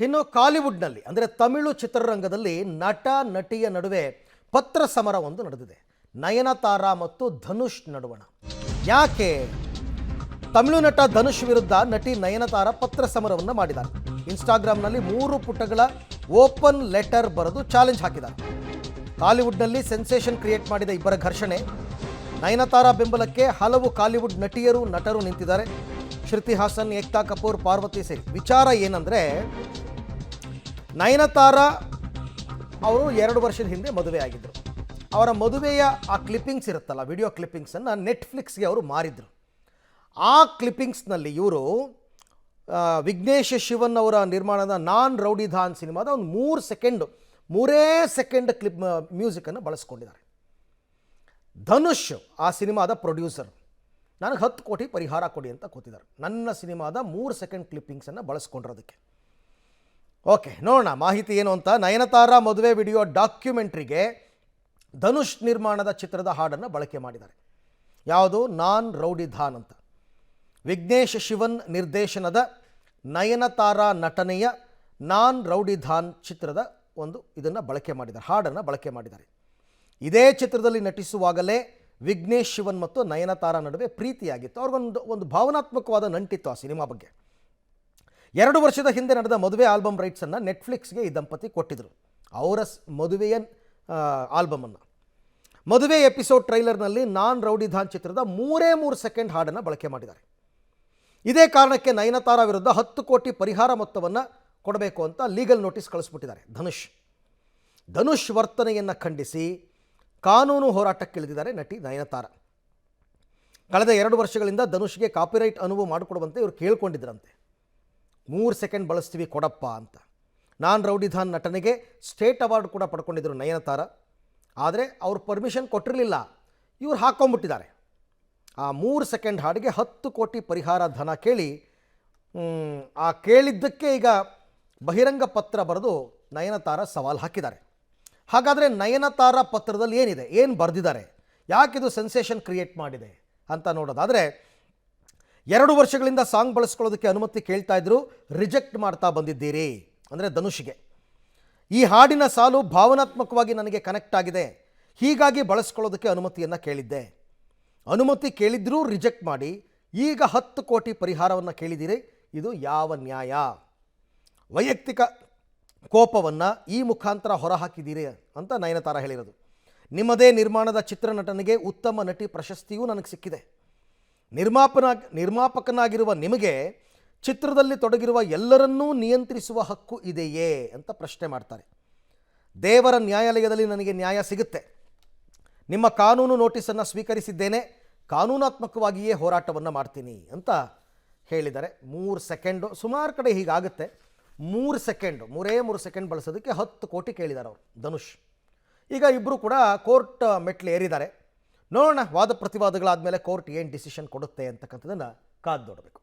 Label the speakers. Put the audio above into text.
Speaker 1: ಇನ್ನು ಕಾಲಿವುಡ್ನಲ್ಲಿ ಅಂದರೆ ತಮಿಳು ಚಿತ್ರರಂಗದಲ್ಲಿ ನಟ ನಟಿಯ ನಡುವೆ ಪತ್ರ ಸಮರ ಒಂದು ನಡೆದಿದೆ. ನಯನತಾರಾ ಮತ್ತು ಧನುಷ್ ನಡುವಣ. ಯಾಕೆ? ತಮಿಳು ನಟ ಧನುಷ್ ವಿರುದ್ಧ ನಟಿ ನಯನತಾರಾ ಪತ್ರ ಸಮರವನ್ನು ಮಾಡಿದ್ದಾರೆ. ಇನ್ಸ್ಟಾಗ್ರಾಮ್ನಲ್ಲಿ 3 ಪುಟಗಳ ಓಪನ್ ಲೆಟರ್ ಬರೆದು ಚಾಲೆಂಜ್ ಹಾಕಿದ್ದಾರೆ. ಕಾಲಿವುಡ್ನಲ್ಲಿ ಸೆನ್ಸೇಷನ್ ಕ್ರಿಯೇಟ್ ಮಾಡಿದ ಇಬ್ಬರ ಘರ್ಷಣೆ. ನಯನತಾರಾ ಬೆಂಬಲಕ್ಕೆ ಹಲವು ಕಾಲಿವುಡ್ ನಟಿಯರು ನಟರು ನಿಂತಿದ್ದಾರೆ. ಶ್ರುತಿ ಹಾಸನ್, ಏಕ್ತಾ ಕಪೂರ್, ಪಾರ್ವತಿ ಸೇರಿ. ವಿಚಾರ ಏನಂದರೆ, ನಯನತಾರಾ ಅವರು 2 ವರ್ಷದ ಹಿಂದೆ ಮದುವೆ ಆಗಿದ್ದರು. ಅವರ ಮದುವೆಯ ಆ ಕ್ಲಿಪ್ಪಿಂಗ್ಸ್ ಇರುತ್ತಲ್ಲ, ವಿಡಿಯೋ ಕ್ಲಿಪ್ಪಿಂಗ್ಸನ್ನು ನೆಟ್ಫ್ಲಿಕ್ಸ್ಗೆ ಅವರು ಮಾರಿದರು. ಆ ಕ್ಲಿಪ್ಪಿಂಗ್ಸ್ನಲ್ಲಿ ಇವರು ವಿಘ್ನೇಶ್ ಶಿವನ್ ಅವರ ನಿರ್ಮಾಣದ ನಾನ್ ರೌಡಿ ಧಾನ್ ಸಿನಿಮಾದ ಒಂದು 3 ಸೆಕೆಂಡ್ ಕ್ಲಿಪ್ ಮ್ಯೂಸಿಕನ್ನು ಬಳಸ್ಕೊಂಡಿದ್ದಾರೆ. ಧನುಷ್ ಆ ಸಿನಿಮಾದ ಪ್ರೊಡ್ಯೂಸರ್ ನನಗೆ 10 ಕೋಟಿ ಪರಿಹಾರ ಕೊಡಿ ಅಂತ ಕೂತಿದ್ದಾರೆ. ನನ್ನ ಸಿನಿಮಾದ 3 ಸೆಕೆಂಡ್ ಕ್ಲಿಪ್ಪಿಂಗ್ಸನ್ನು ಬಳಸ್ಕೊಂಡಿರೋದಕ್ಕೆ. ಓಕೆ, ನೋಡೋಣ ಮಾಹಿತಿ ಏನು ಅಂತ. ನಯನತಾರಾ ಮದುವೆ ವಿಡಿಯೋ ಡಾಕ್ಯುಮೆಂಟ್ರಿಗೆ ಧನುಷ್ ನಿರ್ಮಾಣದ ಚಿತ್ರದ ಹಾಡನ್ನು ಬಳಕೆ ಮಾಡಿದ್ದಾರೆ. ಯಾವುದು? ನಾನ್ ರೌಡಿ ಧಾನ್ ಅಂತ. ವಿಘ್ನೇಶ್ ಶಿವನ್ ನಿರ್ದೇಶನದ ನಯನತಾರಾ ನಟನೆಯ ನಾನ್ ರೌಡಿ ಧಾನ್ ಚಿತ್ರದ ಇದನ್ನು ಬಳಕೆ ಮಾಡಿದ್ದಾರೆ, ಹಾಡನ್ನು ಬಳಕೆ ಮಾಡಿದ್ದಾರೆ. ಇದೇ ಚಿತ್ರದಲ್ಲಿ ನಟಿಸುವಾಗಲೇ ವಿಘ್ನೇಶ್ ಶಿವನ್ ಮತ್ತು ನಯನತಾರಾ ನಡುವೆ ಪ್ರೀತಿಯಾಗಿತ್ತು. ಅವ್ರಿಗೊಂದು ಭಾವನಾತ್ಮಕವಾದ ನಂಟಿತ್ತು ಆ ಸಿನಿಮಾ ಬಗ್ಗೆ. 2 ವರ್ಷದ ಹಿಂದೆ ನಡೆದ ಮದುವೆ ಆಲ್ಬಮ್ ರೈಟ್ಸನ್ನು ನೆಟ್ಫ್ಲಿಕ್ಸ್ಗೆ ಈ ದಂಪತಿ ಕೊಟ್ಟಿದ್ದರು, ಅವರ ಮದುವೆಯ ಆಲ್ಬಮನ್ನು. ಮದುವೆ ಎಪಿಸೋಡ್ ಟ್ರೈಲರ್ನಲ್ಲಿ ನಾನ್ ರೌಡಿ ಧಾನ್ ಚಿತ್ರದ 3 ಸೆಕೆಂಡ್ ಹಾಡನ್ನು ಬಳಕೆ ಮಾಡಿದ್ದಾರೆ. ಇದೇ ಕಾರಣಕ್ಕೆ ನಯನತಾರಾ ವಿರುದ್ಧ 10 ಕೋಟಿ ಪರಿಹಾರ ಮೊತ್ತವನ್ನು ಕೊಡಬೇಕು ಅಂತ ಲೀಗಲ್ ನೋಟಿಸ್ ಕಳಿಸ್ಬಿಟ್ಟಿದ್ದಾರೆ ಧನುಷ್ ವರ್ತನೆಯನ್ನು ಖಂಡಿಸಿ ಕಾನೂನು ಹೋರಾಟಕ್ಕಿಳಿದಿದ್ದಾರೆ ನಟಿ ನಯನತಾರಾ. ಕಳೆದ 2 ವರ್ಷಗಳಿಂದ ಧನುಷ್ಗೆ ಕಾಪಿರೈಟ್ ಅನುವು ಮಾಡಿಕೊಡುವಂತೆ ಇವರು ಕೇಳ್ಕೊಂಡಿದ್ರಂತೆ. 3 ಸೆಕೆಂಡ್ ಬಳಸ್ತೀವಿ ಕೊಡಪ್ಪ ಅಂತ. ನಾನ್ ರೌಡಿ ಧಾನ್ ನಟನೆಗೆ ಸ್ಟೇಟ್ ಅವಾರ್ಡ್ ಕೂಡ ಪಡ್ಕೊಂಡಿದ್ದರು ನಯನತಾರಾ. ಆದರೆ ಅವ್ರು ಪರ್ಮಿಷನ್ ಕೊಟ್ಟಿರಲಿಲ್ಲ, ಇವ್ರು ಹಾಕ್ಕೊಂಬಿಟ್ಟಿದ್ದಾರೆ. ಆ 3 ಸೆಕೆಂಡ್ ಹಾಡಿಗೆ 10 ಕೋಟಿ ಪರಿಹಾರ ಧನ ಕೇಳಿ ಆ ಕೇಳಿದ್ದಕ್ಕೆ ಈಗ ಬಹಿರಂಗ ಪತ್ರ ಬರೆದು ನಯನತಾರಾ ಸವಾಲು ಹಾಕಿದ್ದಾರೆ. ಹಾಗಾದರೆ ನಯನತಾರಾ ಪತ್ರದಲ್ಲಿ ಏನಿದೆ, ಏನು ಬರೆದಿದ್ದಾರೆ, ಯಾಕಿದು ಸೆನ್ಸೇಷನ್ ಕ್ರಿಯೇಟ್ ಮಾಡಿದೆ ಅಂತ ನೋಡೋದಾದರೆ, 2 ವರ್ಷಗಳಿಂದ ಸಾಂಗ್ ಬಳಸ್ಕೊಳ್ಳೋದಕ್ಕೆ ಅನುಮತಿ ಕೇಳ್ತಾ ಇದ್ರು, ರಿಜೆಕ್ಟ್ ಮಾಡ್ತಾ ಬಂದಿದ್ದೀರಿ ಅಂದರೆ ಧನುಷ್ಗೆ. ಈ ಹಾಡಿನ ಸಾಲು ಭಾವನಾತ್ಮಕವಾಗಿ ನನಗೆ ಕನೆಕ್ಟ್ ಆಗಿದೆ, ಹೀಗಾಗಿ ಬಳಸ್ಕೊಳ್ಳೋದಕ್ಕೆ ಅನುಮತಿಯನ್ನು ಕೇಳಿದ್ದೆ. ಅನುಮತಿ ಕೇಳಿದ್ರೂ ರಿಜೆಕ್ಟ್ ಮಾಡಿ ಈಗ 10 ಕೋಟಿ ಪರಿಹಾರವನ್ನು ಕೇಳಿದ್ದೀರಿ, ಇದು ಯಾವ ನ್ಯಾಯ? ವೈಯಕ್ತಿಕ ಕೋಪವನ್ನು ಈ ಮುಖಾಂತರ ಹೊರಹಾಕಿದ್ದೀರಿ ಅಂತ ನಯನತಾರಾ ಹೇಳಿರೋದು. ನಿಮ್ಮದೇ ನಿರ್ಮಾಣದ ಚಿತ್ರನಟನಿಗೆ ಉತ್ತಮ ನಟಿ ಪ್ರಶಸ್ತಿಯೂ ನನಗೆ ಸಿಕ್ಕಿದೆ. ನಿರ್ಮಾಪಕನಾಗಿರುವ ನಿಮಗೆ ಚಿತ್ರದಲ್ಲಿ ತೊಡಗಿರುವ ಎಲ್ಲರನ್ನೂ ನಿಯಂತ್ರಿಸುವ ಹಕ್ಕು ಇದೆಯೇ ಅಂತ ಪ್ರಶ್ನೆ ಮಾಡ್ತಾರೆ. ದೇವರ ನ್ಯಾಯಾಲಯದಲ್ಲಿ ನನಗೆ ನ್ಯಾಯ ಸಿಗುತ್ತೆ. ನಿಮ್ಮ ಕಾನೂನು ನೋಟಿಸನ್ನು ಸ್ವೀಕರಿಸಿದ್ದೇನೆ, ಕಾನೂನಾತ್ಮಕವಾಗಿಯೇ ಹೋರಾಟವನ್ನು ಮಾಡ್ತೀನಿ ಅಂತ ಹೇಳಿದ್ದಾರೆ. 3 ಸೆಕೆಂಡು, ಸುಮಾರು ಕಡೆ ಹೀಗಾಗುತ್ತೆ. 3 ಸೆಕೆಂಡ್ ಬಳಸೋದಕ್ಕೆ 10 ಕೋಟಿ ಕೇಳಿದ್ದಾರೆ ಅವರು ಧನುಷ್. ಈಗ ಇಬ್ಬರು ಕೂಡ ಕೋರ್ಟ್ ಮೆಟ್ಲು ಏರಿದ್ದಾರೆ. ನೋಡೋಣ ವಾದ ಪ್ರತಿವಾದಗಳಾದಮೇಲೆ ಕೋರ್ಟ್ ಏನು ಡಿಸಿಷನ್ ಕೊಡುತ್ತೆ ಅಂತಕ್ಕಂಥದ್ದನ್ನು ಕಾದು ನೋಡಬೇಕು.